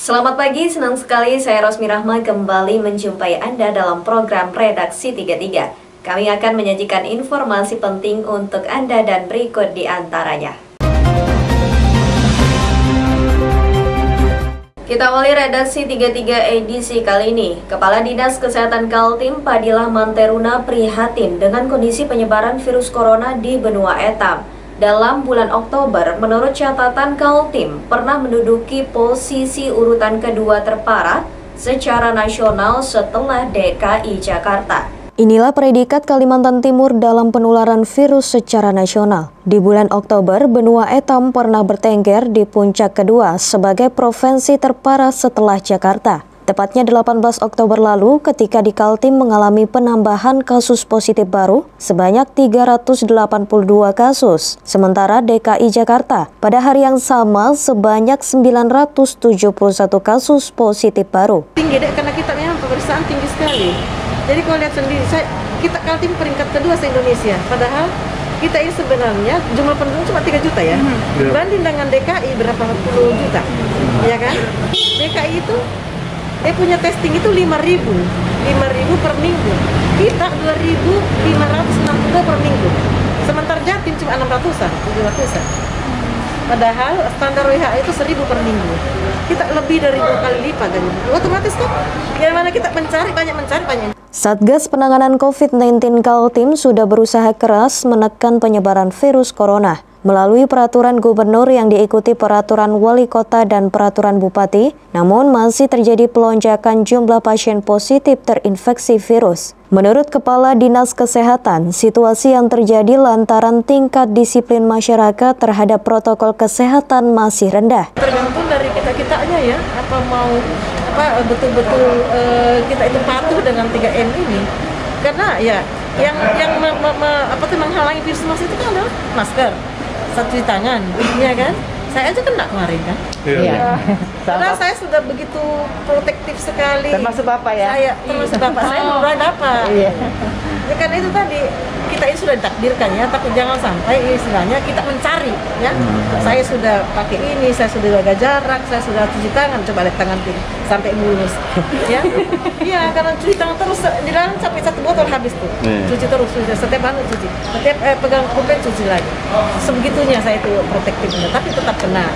Selamat pagi, senang sekali saya Rosmi Rahma kembali menjumpai Anda dalam program Redaksi 33. Kami akan menyajikan informasi penting untuk Anda dan berikut di antaranya. Kita awali Redaksi 33 edisi kali ini. Kepala Dinas Kesehatan Kaltim Padilah Manteruna prihatin dengan kondisi penyebaran virus corona di benua Etam. Dalam bulan Oktober, menurut catatan Kaltim, pernah menduduki posisi urutan kedua terparah secara nasional setelah DKI Jakarta. Inilah predikat Kalimantan Timur dalam penularan virus secara nasional. Di bulan Oktober, benua Etam pernah bertengger di puncak kedua sebagai provinsi terparah setelah Jakarta. Tepatnya 18 Oktober lalu ketika di Kaltim mengalami penambahan kasus positif baru sebanyak 382 kasus. Sementara DKI Jakarta pada hari yang sama sebanyak 971 kasus positif baru. Tinggi deh, karena kita memang pemeriksaan tinggi sekali. Jadi kalau lihat sendiri, kita Kaltim peringkat kedua se-Indonesia. Padahal kita ini sebenarnya jumlah penduduk cuma 3 juta ya. Dibanding dengan DKI berapa puluh juta, ya kan? DKI itu dia punya testing itu 5.000 per minggu. Kita 2.562 per minggu. Sementara Jatim cuma 600-an, 700-an. Padahal standar WHO itu 1.000 per minggu. Kita lebih dari 2 kali lipat dari otomatis kan. Bagaimana kita mencari banyak. Satgas Penanganan COVID-19 Kaltim sudah berusaha keras menekan penyebaran virus corona. Melalui peraturan gubernur yang diikuti peraturan wali kota dan peraturan bupati, namun masih terjadi pelonjakan jumlah pasien positif terinfeksi virus. Menurut Kepala Dinas Kesehatan, situasi yang terjadi lantaran tingkat disiplin masyarakat terhadap protokol kesehatan masih rendah. Tergantung dari kita-kitanya ya, betul-betul kita itu patuh dengan 3M ini. Karena ya yang menghalangi virus itu kan adalah masker, cuci tangan, ya kan? Saya aja kena kemarin kan? Iya. Karena saya sudah begitu protektif sekali. Termasuk Bapak ya? Termasuk Bapak saya mulai dapat. Iya. Ya kan itu tadi, kita ini sudah ditakdirkan ya, tapi jangan sampai istilahnya kita mencari ya. Saya sudah pakai ini, saya sudah jaga jarak, saya sudah cuci tangan, coba lihat tangan ini sampai mulus. Ya. Iya, karena cuci tangan terus di dalam sampai 1 botol habis tuh. Cuci terus, setiap hari cuci. Setiap pegang pulpen cuci lagi. Sebegitunya saya itu protektifnya, tapi tetap kena.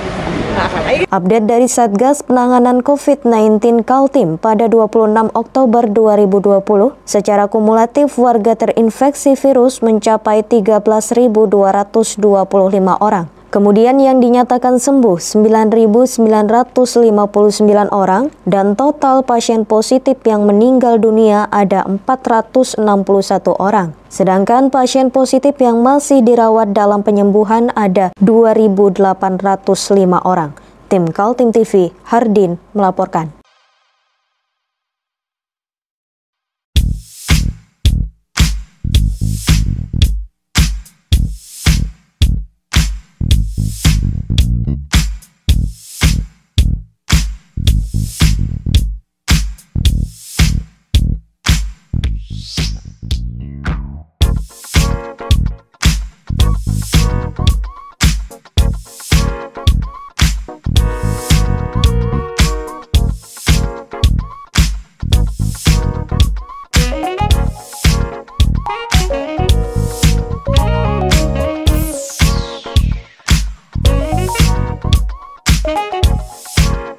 Update dari Satgas Penanganan COVID-19 Kaltim pada 26 Oktober 2020, secara kumulatif warga terinfeksi virus mencapai 13.225 orang. Kemudian yang dinyatakan sembuh 9.959 orang dan total pasien positif yang meninggal dunia ada 461 orang. Sedangkan pasien positif yang masih dirawat dalam penyembuhan ada 2.805 orang. Tim Kaltim TV, Hardin melaporkan.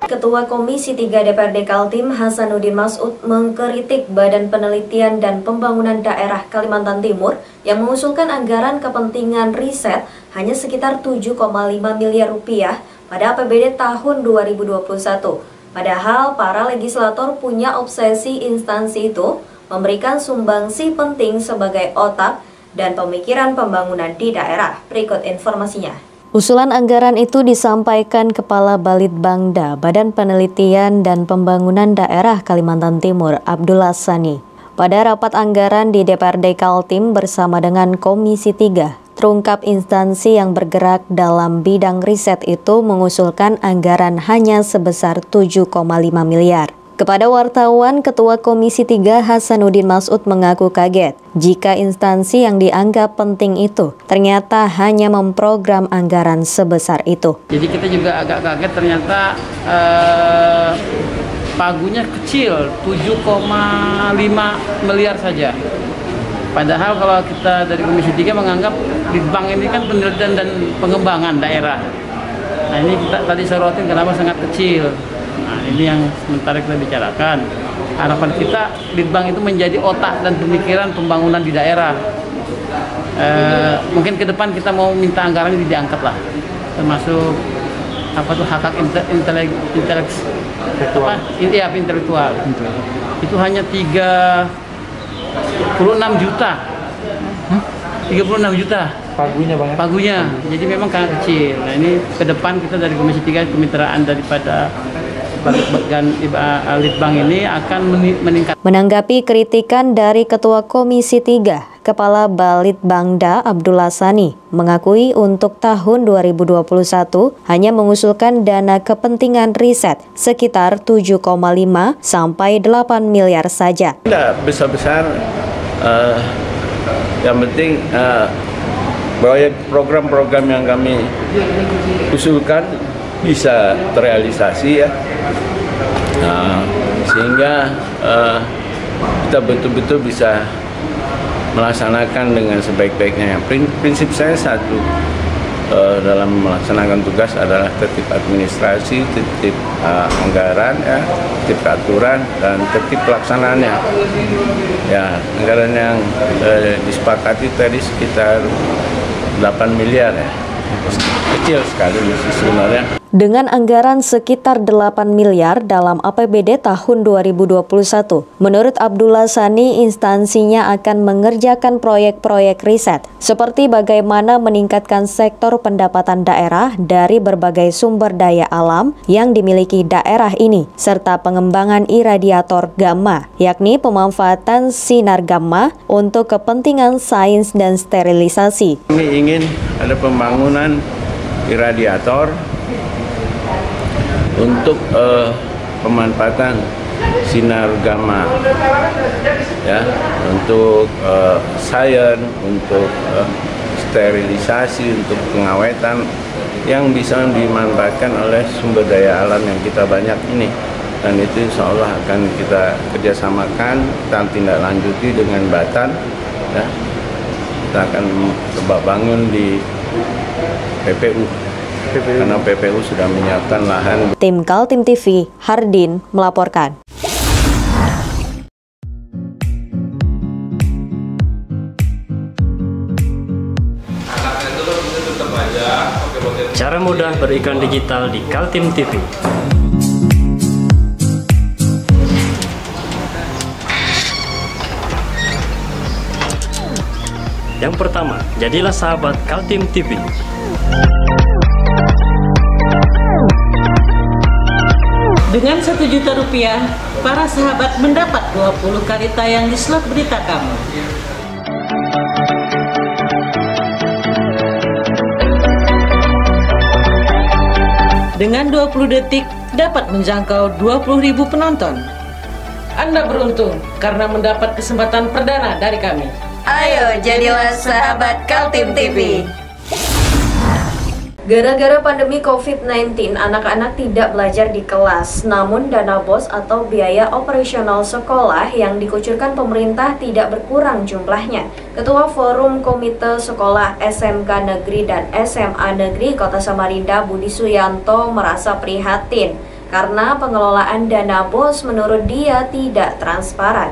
Ketua Komisi 3 DPRD Kaltim Hasanuddin Masud mengkritik Badan Penelitian dan Pembangunan Daerah Kalimantan Timur yang mengusulkan anggaran kepentingan riset hanya sekitar 7,5 miliar rupiah pada APBD tahun 2021. Padahal para legislator punya obsesi instansi itu memberikan sumbangsi penting sebagai otak dan pemikiran pembangunan di daerah. Berikut informasinya. Usulan anggaran itu disampaikan Kepala Balitbangda Badan Penelitian dan Pembangunan Daerah Kalimantan Timur, Abdullah Sani, pada rapat anggaran di DPRD Kaltim bersama dengan Komisi 3. Terungkap instansi yang bergerak dalam bidang riset itu mengusulkan anggaran hanya sebesar 7,5 miliar. Kepada wartawan, Ketua Komisi 3 Hasanuddin Mas'ud mengaku kaget jika instansi yang dianggap penting itu ternyata hanya memprogram anggaran sebesar itu. Jadi kita juga agak kaget ternyata pagunya kecil, 7,5 miliar saja. Padahal kalau kita dari Komisi 3 menganggap Litbang ini kan penelitian dan pengembangan daerah. Nah ini kita tadi sorotin kenapa sangat kecil. Nah ini yang sementara kita bicarakan. Harapan kita Litbang itu menjadi otak dan pemikiran pembangunan di daerah. Mungkin ke depan kita mau minta anggaran ini diangkat lah, termasuk apa tuh hak intelektual. Itu hanya 36 juta. 36 juta. Pagunya. Jadi memang sangat kecil. Nah ini ke depan kita dari Komisi 3 kemitraan daripada Litbang ini akan meningkat. Menanggapi kritikan dari Ketua Komisi 3, Kepala Balitbangda Abdullah Sani mengakui untuk tahun 2021 hanya mengusulkan dana kepentingan riset sekitar 7,5 sampai 8 miliar saja. Tidak besar-besar, yang penting program-program yang kami usulkan bisa terrealisasi ya, sehingga kita betul-betul bisa melaksanakan dengan sebaik-baiknya. Prinsip saya satu dalam melaksanakan tugas adalah tertib administrasi, tertib anggaran, ya, tertib aturan, dan tertib pelaksanaannya. Ya, anggaran yang disepakati tadi sekitar 8 miliar ya. Kecil sekali sebenarnya. Dengan anggaran sekitar 8 miliar dalam APBD tahun 2021, menurut Abdullah Sani, instansinya akan mengerjakan proyek-proyek riset seperti bagaimana meningkatkan sektor pendapatan daerah dari berbagai sumber daya alam yang dimiliki daerah ini, serta pengembangan iradiator gamma, yakni pemanfaatan sinar gamma untuk kepentingan sains dan sterilisasi. Kami ingin ada pembangunan iradiator untuk pemanfaatan sinar gamma, ya, untuk sains, untuk sterilisasi, untuk pengawetan yang bisa dimanfaatkan oleh sumber daya alam yang kita banyak ini. Dan itu insya Allah akan kita kerjasamakan dan tindak lanjuti dengan Batan, ya. Kita akan coba bangun di PPU. Karena PPU sudah menyiapkan lahan. Tim Kaltim TV, Hardin melaporkan. Cara mudah beriklan digital di Kaltim TV. Yang pertama, jadilah sahabat Kaltim TV. Dengan Rp1.000.000, para sahabat mendapat 20 kali tayang di slot berita kamu. Dengan 20 detik, dapat menjangkau 20.000 penonton. Anda beruntung karena mendapat kesempatan perdana dari kami. Ayo, jadilah sahabat Kaltim TV. Gara-gara pandemi COVID-19, anak-anak tidak belajar di kelas. Namun dana BOS atau biaya operasional sekolah yang dikucurkan pemerintah tidak berkurang jumlahnya. Ketua Forum Komite Sekolah SMK Negeri dan SMA Negeri Kota Samarinda Budi Suyanto merasa prihatin karena pengelolaan dana BOS menurut dia tidak transparan.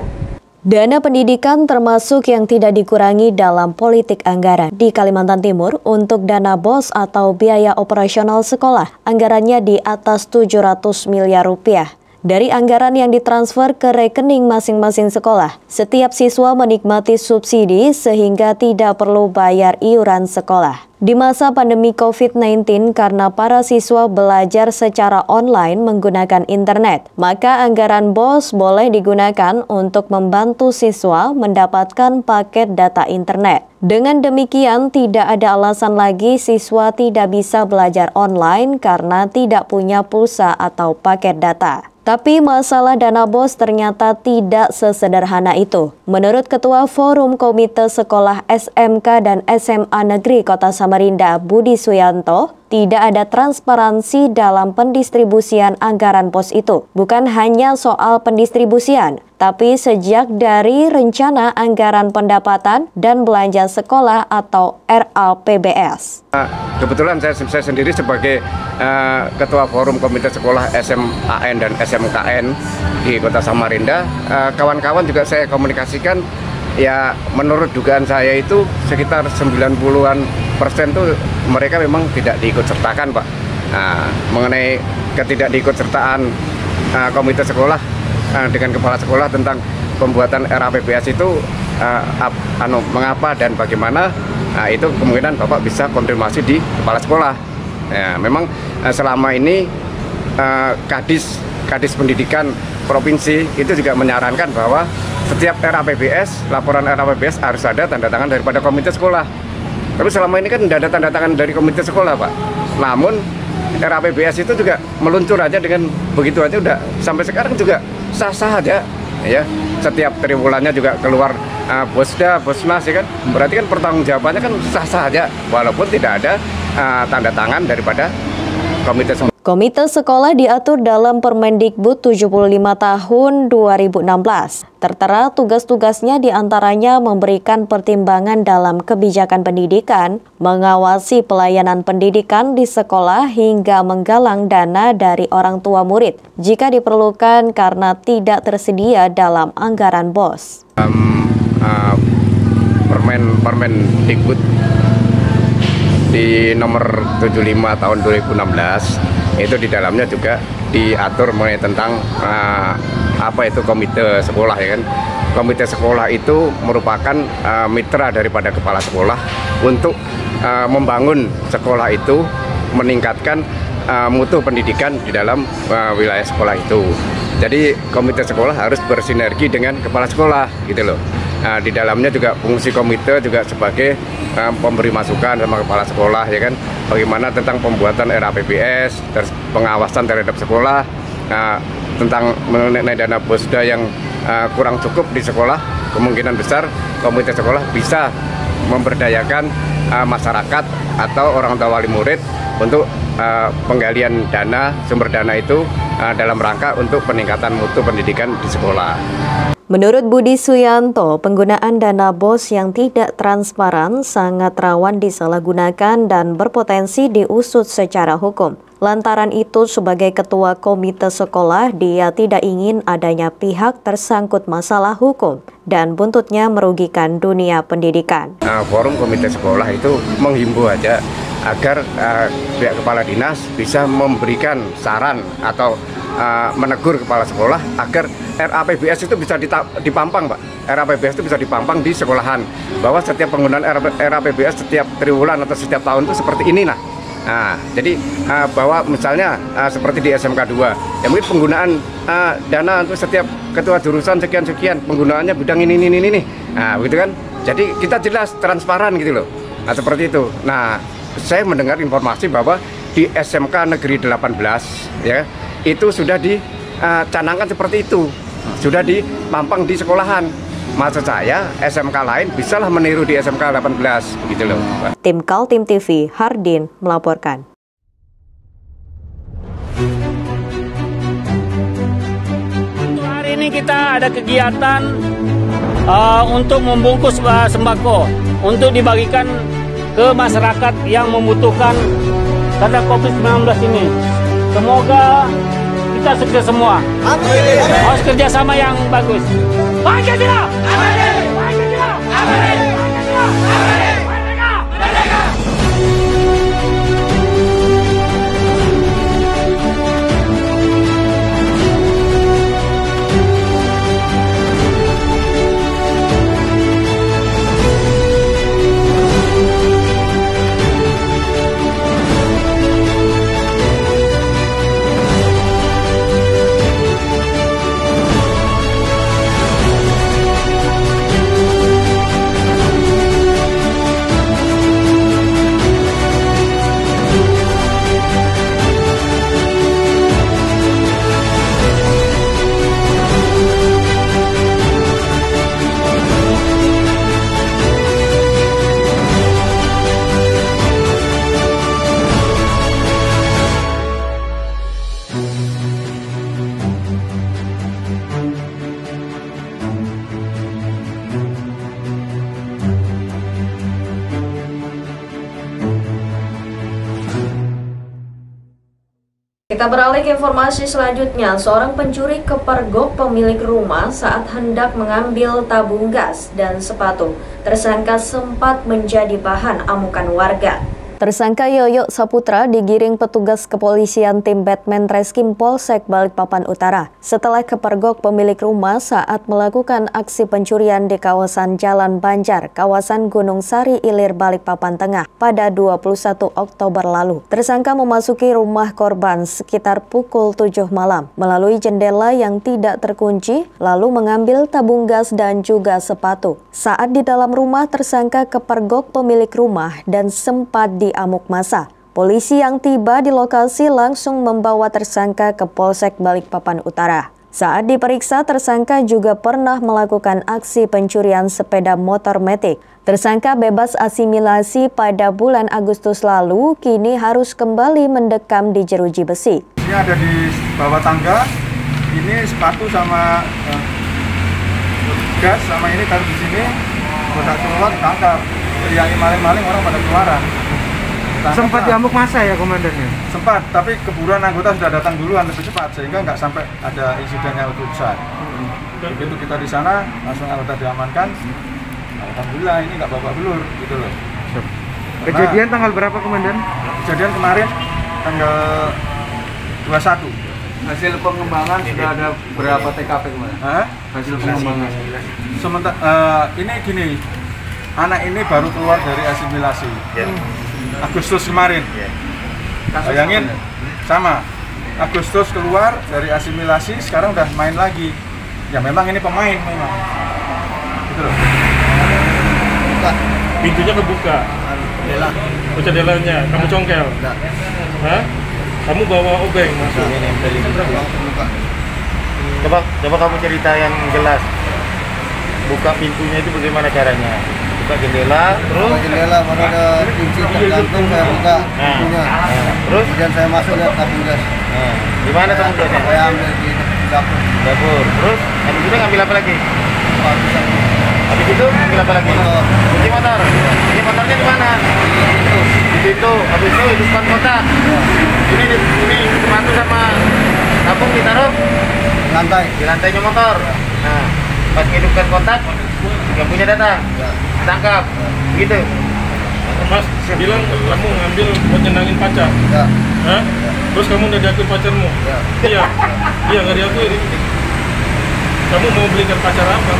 Dana pendidikan termasuk yang tidak dikurangi dalam politik anggaran. Di Kalimantan Timur, untuk dana BOS atau biaya operasional sekolah, anggarannya di atas 700 miliar rupiah. Dari anggaran yang ditransfer ke rekening masing-masing sekolah, setiap siswa menikmati subsidi sehingga tidak perlu bayar iuran sekolah. Di masa pandemi COVID-19, karena para siswa belajar secara online menggunakan internet, maka anggaran BOS boleh digunakan untuk membantu siswa mendapatkan paket data internet. Dengan demikian, tidak ada alasan lagi siswa tidak bisa belajar online karena tidak punya pulsa atau paket data. Tapi masalah dana BOS ternyata tidak sesederhana itu. Menurut Ketua Forum Komite Sekolah SMK dan SMA Negeri Kota Samarinda, Budi Suyanto, tidak ada transparansi dalam pendistribusian anggaran BOS itu. Bukan hanya soal pendistribusian, tapi sejak dari rencana anggaran pendapatan dan belanja sekolah atau RAPBS. Kebetulan saya sendiri sebagai Ketua Forum Komite Sekolah SMAN dan SMKN di Kota Samarinda, kawan-kawan juga saya komunikasikan, ya menurut dugaan saya itu sekitar 90%-an tuh mereka memang tidak diikutsertakan, Pak. Nah, mengenai ketidakdiikutsertaan komite sekolah dengan kepala sekolah tentang pembuatan RAPBS itu mengapa dan bagaimana, itu kemungkinan Bapak bisa konfirmasi di kepala sekolah. Ya, memang selama ini Kadis Pendidikan Provinsi itu juga menyarankan bahwa setiap RAPBS, laporan RAPBS harus ada tanda tangan daripada komite sekolah. Tapi selama ini kan tidak ada tanda tangan dari komite sekolah, Pak. Namun RAPBS itu juga meluncur aja dengan begitu aja, udah sampai sekarang juga sah-sah aja, ya. Setiap triwulannya juga keluar Bosda, Bosnas, ya kan. Berarti kan pertanggungjawabannya kan sah-sah aja, walaupun tidak ada tanda tangan daripada komite sekolah. Komite sekolah diatur dalam Permendikbud 75 tahun 2016. Tertera tugas-tugasnya diantaranya memberikan pertimbangan dalam kebijakan pendidikan, mengawasi pelayanan pendidikan di sekolah hingga menggalang dana dari orang tua murid jika diperlukan karena tidak tersedia dalam anggaran BOS. Permendikbud di nomor 75 tahun 2016 itu di dalamnya juga diatur mengenai tentang apa itu komite sekolah, ya kan. Komite sekolah itu merupakan mitra daripada kepala sekolah untuk membangun sekolah itu, meningkatkan mutu pendidikan di dalam wilayah sekolah itu. Jadi komite sekolah harus bersinergi dengan kepala sekolah, gitu loh. Di dalamnya juga fungsi komite juga sebagai pemberi masukan sama kepala sekolah, ya kan, bagaimana tentang pembuatan RAPBS, terus pengawasan terhadap sekolah, tentang mengenai dana Bosda yang kurang cukup di sekolah. Kemungkinan besar komite sekolah bisa memberdayakan masyarakat atau orang tua wali murid untuk penggalian dana, sumber dana itu dalam rangka untuk peningkatan mutu pendidikan di sekolah. Menurut Budi Suyanto, penggunaan dana BOS yang tidak transparan sangat rawan disalahgunakan dan berpotensi diusut secara hukum. Lantaran itu, sebagai ketua komite sekolah, dia tidak ingin adanya pihak tersangkut masalah hukum dan buntutnya merugikan dunia pendidikan. Forum komite sekolah itu menghimbau aja agar pihak kepala dinas bisa memberikan saran atau menegur kepala sekolah agar RAPBS itu bisa dipampang, Pak. RAPBS itu bisa dipampang di sekolahan, bahwa setiap penggunaan RAPBS setiap triwulan atau setiap tahun itu seperti ini, nah. Jadi bahwa misalnya seperti di SMK 2, ya mungkin penggunaan dana untuk setiap ketua jurusan sekian-sekian, penggunaannya bidang ini. Nah, begitu kan? Jadi kita jelas, transparan gitu loh. Nah, seperti itu. Nah, saya mendengar informasi bahwa di SMK Negeri 18, ya, itu sudah dicanangkan seperti itu, sudah dipampang di sekolahan. Maksud saya SMK lain bisalah meniru di SMK 18 gitu loh. Tim Kaltim TV, Hardin melaporkan. Hari ini kita ada kegiatan untuk membungkus sembako untuk dibagikan ke masyarakat yang membutuhkan karena COVID-19 ini. Semoga kita sukses semua. Amin. Harus kerjasama yang bagus. Pancasila! Amin. Pancasila! Amin. Pancasila! Amin. Merdeka! Merdeka! Kita beralih ke informasi selanjutnya. Seorang pencuri kepergok pemilik rumah saat hendak mengambil tabung gas dan sepatu. Tersangka sempat menjadi bahan amukan warga. Tersangka Yoyo Saputra digiring petugas kepolisian tim Batman Reskim Polsek Balikpapan Utara setelah kepergok pemilik rumah saat melakukan aksi pencurian di kawasan Jalan Banjar, kawasan Gunung Sari Ilir, Balikpapan Tengah pada 21 Oktober lalu. Tersangka memasuki rumah korban sekitar pukul 7 malam melalui jendela yang tidak terkunci, lalu mengambil tabung gas dan juga sepatu. Saat di dalam rumah, tersangka kepergok pemilik rumah dan sempat diamuk massa. Polisi yang tiba di lokasi langsung membawa tersangka ke Polsek Balikpapan Utara. Saat diperiksa, tersangka juga pernah melakukan aksi pencurian sepeda motor metik. Tersangka bebas asimilasi pada bulan Agustus lalu, kini harus kembali mendekam di jeruji besi. Ini ada di bawah tangga, ini sepatu sama gas sama ini taruh di sini, kotak keluar tangkap. Yang maling-maling orang pada keluaran. Sempat diamuk massa ya komandannya? Sempat, tapi keburuan anggota sudah datang duluan lebih cepat sehingga nggak sampai ada insiden yang lebih besar. Begitu kita di sana, langsung anggota diamankan. Alhamdulillah ini nggak babak belur gitu loh. Kejadian tanggal berapa komandan? Kejadian kemarin tanggal 21. Hasil pengembangan sudah ada berapa TKP kemarin? Hasil pengembangan. Sementara ini gini, anak ini baru keluar dari asimilasi. Agustus kemarin. Bayangin sama. Agustus keluar dari asimilasi, sekarang udah main lagi. Ya memang ini pemain memang. Gitu loh. Pintunya kebuka. Jendelanya, kamu congkel. Hah? Kamu bawa obeng masuk. Coba kamu cerita yang jelas. Buka pintunya itu bagaimana caranya? Buka jendela, terus jendela baru ada kunci tergantung, saya buka pintunya. Terus kemudian saya masuk lihat tabung gas. Di mana tabung gasnya? Saya ambil di dapur. Dapur. Terus habis itu ngambil apa lagi? Habis itu ngambil apa lagi? Kunci motor. Kunci motornya di mana? Di situ. Habis itu hidupkan kotak. Ini sepatu sama tabung ditaruh lantai. Di lantainya motor. Nah, pas hidupkan kotak, yang punya datang. Tangkap, gitu. Mas bilang kamu ngambil buat nyenangin pacar. Hah? Terus kamu udah diakui pacarmu? Iya. Iya nggak diakui. Kamu mau belikan pacar apa?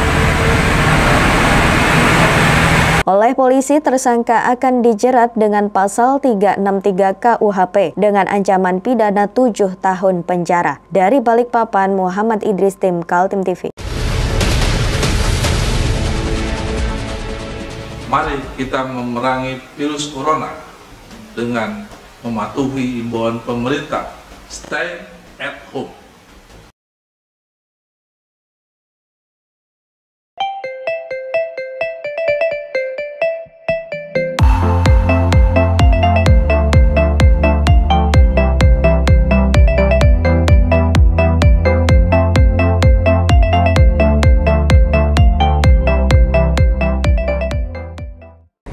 Oleh polisi, tersangka akan dijerat dengan pasal 363 KUHP dengan ancaman pidana 7 tahun penjara. Dari Balikpapan, Muhammad Idris, tim Kaltim TV. Mari kita memerangi virus corona dengan mematuhi imbauan pemerintah. Stay at home.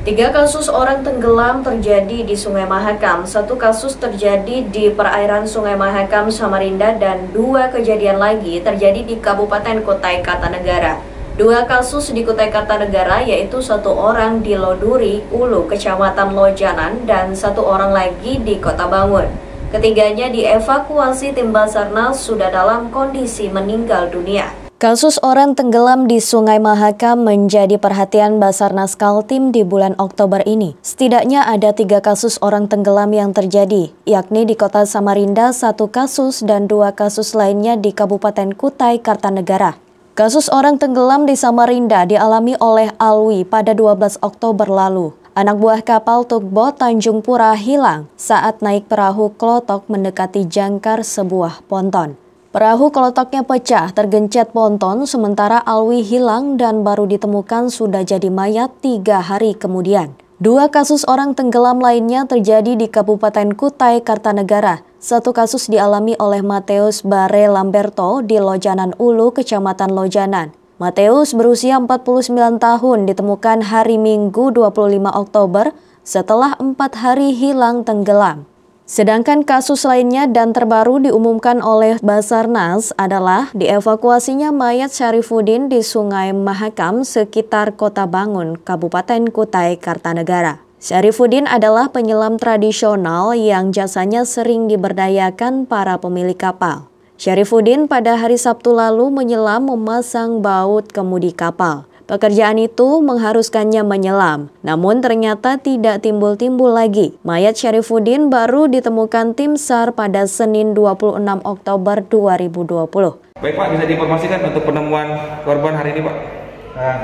Tiga kasus orang tenggelam terjadi di Sungai Mahakam. Satu kasus terjadi di perairan Sungai Mahakam, Samarinda, dan 2 kejadian lagi terjadi di Kabupaten Kutai Kartanegara. 2 kasus di Kutai Kartanegara yaitu 1 orang di Loduri, Ulu, Kecamatan Lojanan, dan 1 orang lagi di Kota Bangun. Ketiganya dievakuasi tim Basarnas sudah dalam kondisi meninggal dunia. Kasus orang tenggelam di Sungai Mahakam menjadi perhatian Basarnas Kaltim di bulan Oktober ini. Setidaknya ada 3 kasus orang tenggelam yang terjadi, yakni di Kota Samarinda 1 kasus dan 2 kasus lainnya di Kabupaten Kutai Kartanegara. Kasus orang tenggelam di Samarinda dialami oleh Alwi pada 12 Oktober lalu. Anak buah kapal tugboat Tanjung Pura hilang saat naik perahu klotok mendekati jangkar sebuah ponton. Perahu kelotoknya pecah tergencet ponton sementara Alwi hilang dan baru ditemukan sudah jadi mayat 3 hari kemudian. 2 kasus orang tenggelam lainnya terjadi di Kabupaten Kutai Kartanegara. 1 kasus dialami oleh Mateus Bare Lamberto di Lojanan Ulu, Kecamatan Lojanan. Mateus berusia 49 tahun ditemukan hari Minggu 25 Oktober setelah 4 hari hilang tenggelam. Sedangkan kasus lainnya dan terbaru diumumkan oleh Basarnas adalah dievakuasinya mayat Syarifuddin di Sungai Mahakam sekitar Kota Bangun, Kabupaten Kutai Kartanegara. Syarifuddin adalah penyelam tradisional yang jasanya sering diberdayakan para pemilik kapal. Syarifuddin pada hari Sabtu lalu menyelam memasang baut kemudi kapal. Pekerjaan itu mengharuskannya menyelam, namun ternyata tidak timbul-timbul lagi. Mayat Syarifuddin baru ditemukan tim SAR pada Senin 26 Oktober 2020. Baik Pak, bisa diinformasikan untuk penemuan korban hari ini Pak?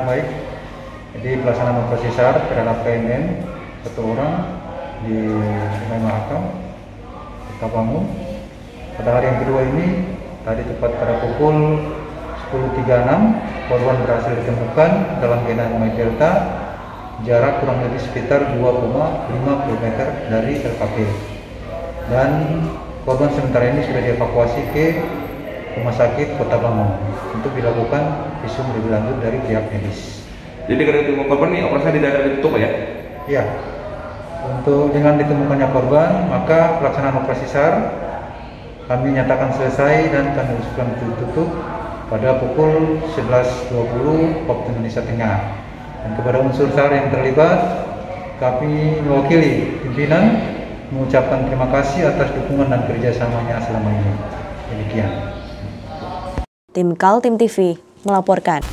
Baik, jadi pelaksanaan operasi SAR terhadap KMN 1 orang di Sungai Mahakam, Kota Bangun. Pada hari yang kedua ini, tadi tepat pada pukul 10.36, korban berhasil ditemukan dalam keadaan Sungai Delta, jarak kurang lebih sekitar 2,5 km dari LKP. Dan korban sementara ini sudah dievakuasi ke Rumah Sakit Kota Bangun untuk dilakukan visum lebih lanjut dari pihak medis. Jadi karena ditemukan korban ini operasi tidak ada ditutup ya? Iya. Untuk dengan ditemukannya korban, maka pelaksanaan operasi SAR kami nyatakan selesai dan kami usulkan tutup pada pukul 11.20 waktu Indonesia Tengah. Dan kepada unsur SAR yang terlibat, kami mewakili pimpinan mengucapkan terima kasih atas dukungan dan kerjasamanya selama ini. Demikian. Tim Kaltim TV melaporkan.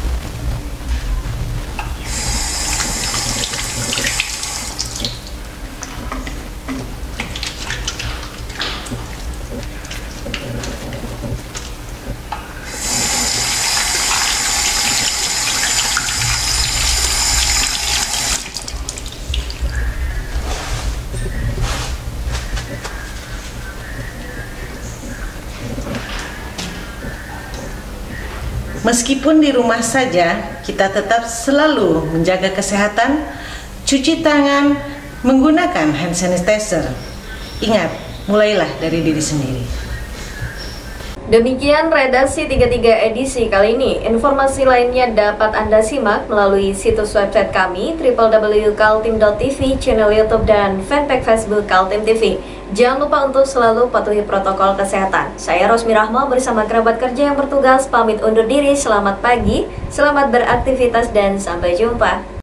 Meskipun di rumah saja, kita tetap selalu menjaga kesehatan, cuci tangan, menggunakan hand sanitizer. Ingat, mulailah dari diri sendiri. Demikian redaksi 33 edisi kali ini. Informasi lainnya dapat Anda simak melalui situs website kami www.kaltim.tv, channel YouTube dan fanpage Facebook Kaltim TV. Jangan lupa untuk selalu patuhi protokol kesehatan. Saya Rosmi Rahma bersama kerabat kerja yang bertugas pamit undur diri. Selamat pagi, selamat beraktivitas dan sampai jumpa.